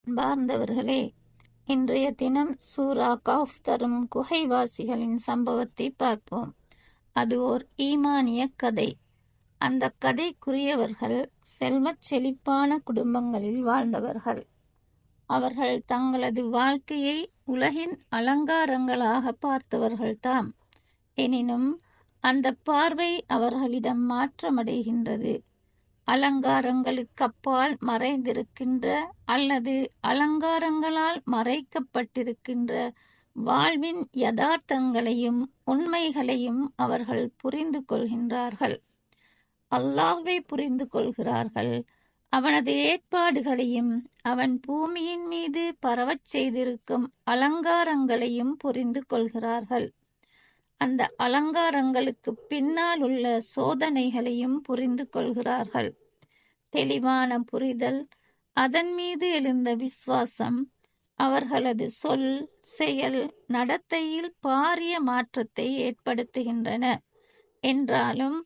அன்பார்ந்தவர்களே, இன்றைய தினம் சூரா கஃப் தரும் குகைவாசிகளின் சம்பவத்தை பார்ப்போம். அது ஓர் ஈமானிய கதை. அந்த கதைக்குரியவர்கள் செல்வச் செழிப்பான குடும்பங்களில் வாழ்ந்தவர்கள். அவர்கள் தங்களது வாழ்க்கையை உலகின் அலங்காரங்களாக பார்த்தவர்கள்தாம். எனினும் அந்த பார்வை அவர்களிடம் மாற்றமடைகின்றது. அலங்காரங்களுக்கப்பால் மறைந்திருக்கின்ற அல்லது அலங்காரங்களால் மறைக்கப்பட்டிருக்கின்ற வாழ்வின் யதார்த்தங்களையும் உண்மைகளையும் அவர்கள் புரிந்து கொள்கின்றார்கள். அல்லாஹ்வை புரிந்து கொள்கிறார்கள். அவனது ஏற்பாடுகளையும் அவன் பூமியின் மீது பரவச் செய்திருக்கும் அலங்காரங்களையும் புரிந்து கொள்கிறார்கள். அந்த அலங்காரங்களுக்கு பின்னால் உள்ள சோதனைகளையும் புரிந்து கொள்கிறார்கள். தெளிவான புரிதல், அதன் மீது எழுந்த விசுவாசம் அவர்களது சொல், செயல், நடத்தையில் பாரிய மாற்றத்தை ஏற்படுத்துகின்றன. என்றாலும்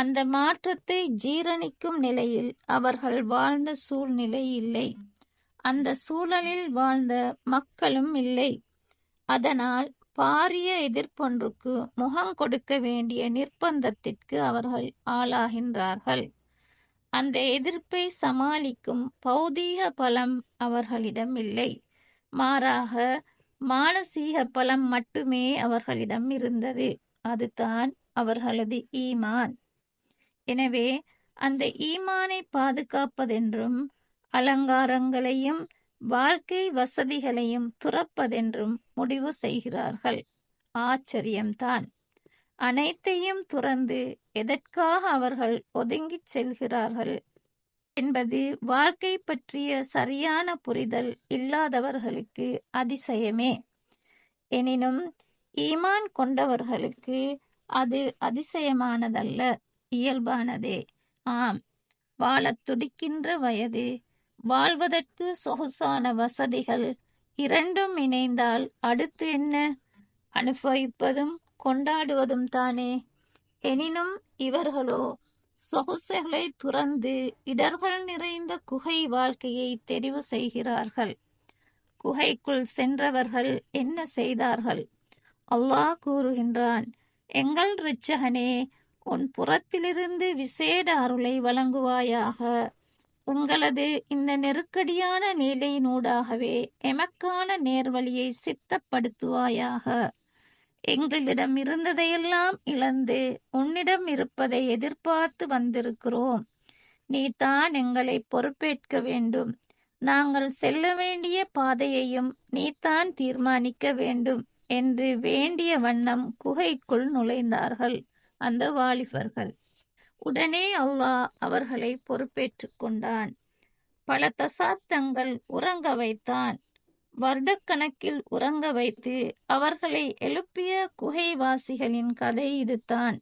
அந்த மாற்றத்தை ஜீரணிக்கும் நிலையில் அவர்கள் வாழ்ந்த சூழ்நிலை இல்லை. அந்த சூழலில் வாழ்ந்த மக்களும் இல்லை. அதனால் பாரிய எதிர்ப்பொன்றுக்கு முகம் கொடுக்க வேண்டிய நிர்பந்தத்திற்கு அவர்கள் ஆளாகின்றார்கள். அந்த எதிர்ப்பை சமாளிக்கும் பௌதீக பலம் அவர்களிடம் இல்லை. மாறாக மானசீக பலம் மட்டுமே அவர்களிடம் இருந்தது. அதுதான் அவர்களது ஈமான். எனவே அந்த ஈமானை பாதுகாப்பதென்றும் அலங்காரங்களையும் வாழ்க்கை வசதிகளையும் துறப்பதென்றும் முடிவு செய்கிறார்கள். ஆச்சரியம்தான். அனைத்தையும் துறந்து எதற்காக அவர்கள் ஒதுங்கிச் செல்கிறார்கள் என்பது வாழ்க்கை பற்றிய சரியான புரிதல் இல்லாதவர்களுக்கு அதிசயமே. எனினும் ஈமான் கொண்டவர்களுக்கு அது அதிசயமானதல்ல, இயல்பானதே. ஆம், வாழத் துடிக்கின்ற வயது, வாழ்வதற்கு சொகுசான வசதிகள் இரண்டும் இணைந்தால் அடுத்து என்ன? அனுபவிப்பதும் கொண்டாடுவதும் தானே. எனினும் இவர்களோ சொகுசுகளை துறந்து இடர்கள் நிறைந்த குகை வாழ்க்கையை தெரிவு செய்கிறார்கள். குகைக்குள் சென்றவர்கள் என்ன செய்தார்கள்? அல்லாஹ் கூறுகின்றான், எங்கள் இரட்சகனே, உன் புறத்திலிருந்து விசேட அருளை வழங்குவாயாக. எங்களது இந்த நெருக்கடியான நிலையினூடாகவே எமக்கான நேர்வழியை சித்தப்படுத்துவாயாக. எங்களிடம் இருந்ததையெல்லாம் இழந்து உன்னிடம் இருப்பதை எதிர்பார்த்து வந்திருக்கிறோம். நீ தான் எங்களை பொறுப்பேற்க வேண்டும். நாங்கள் செல்ல வேண்டிய பாதையையும் நீதான் தீர்மானிக்க வேண்டும் என்று வேண்டிய வண்ணம் குகைக்குள் நுழைந்தார்கள் அந்த வாலிபர்கள். உடனே அல்லாஹ் அவர்களை பொறுப்பேற்றுக் கொண்டான். பல தசாப்தங்கள் உறங்க வைத்தான். வருடக்கணக்கில் உறங்க வைத்து அவர்களை எழுப்பிய குகைவாசிகளின் கதை இதுதான்.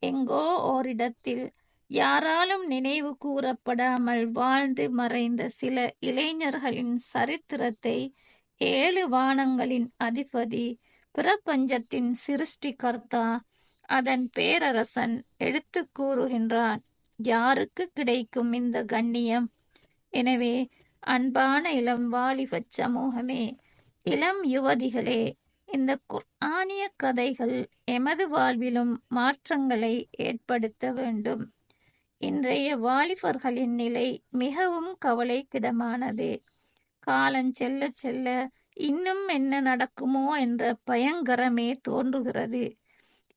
எங்கோ ஓரிடத்தில் யாராலும் நினைவு கூறப்படாமல் வாழ்ந்து மறைந்த சில இளைஞர்களின் சரித்திரத்தை 7 வானங்களின் அதிபதி, பிரபஞ்சத்தின் சிருஷ்டிகர்த்தா, அதன் பேரரசன் எடுத்து கூறுகின்றான். யாருக்கு கிடைக்கும் இந்த கண்ணியம்? எனவே அன்பான இளம் வாலிபச் சமூகமே, இளம் யுவதிகளே, இந்த குர்ஆனிய கதைகள் எமது வாழ்விலும் மாற்றங்களை ஏற்படுத்த வேண்டும். இன்றைய வாலிபர்களின் நிலை மிகவும் கவலைக்கிடமானது. காலம் செல்ல செல்ல இன்னும் என்ன நடக்குமோ என்ற பயங்கரமே தோன்றுகிறது.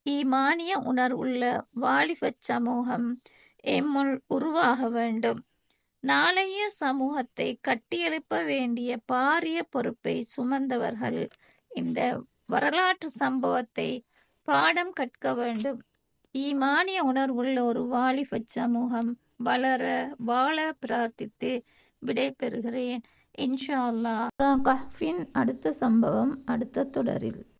ஈமானிய உணர்வுள்ள வாலிபச் சமூகம் எம்முள் உருவாக வேண்டும். நாளைய சமூகத்தை கட்டியெழுப்ப வேண்டிய பாரிய பொறுப்பை சுமந்தவர்கள் இந்த வரலாற்று சம்பவத்தை பாடம் கற்க வேண்டும். ஈமானிய உணர்வுள்ள ஒரு வாலிபச் சமூகம் வளர வாழ பிரார்த்தித்து விடைபெறுகிறேன். இன்ஷா அல்லாஹ். கஹ்ஃபின் அடுத்த சம்பவம் அடுத்த தொடரில்.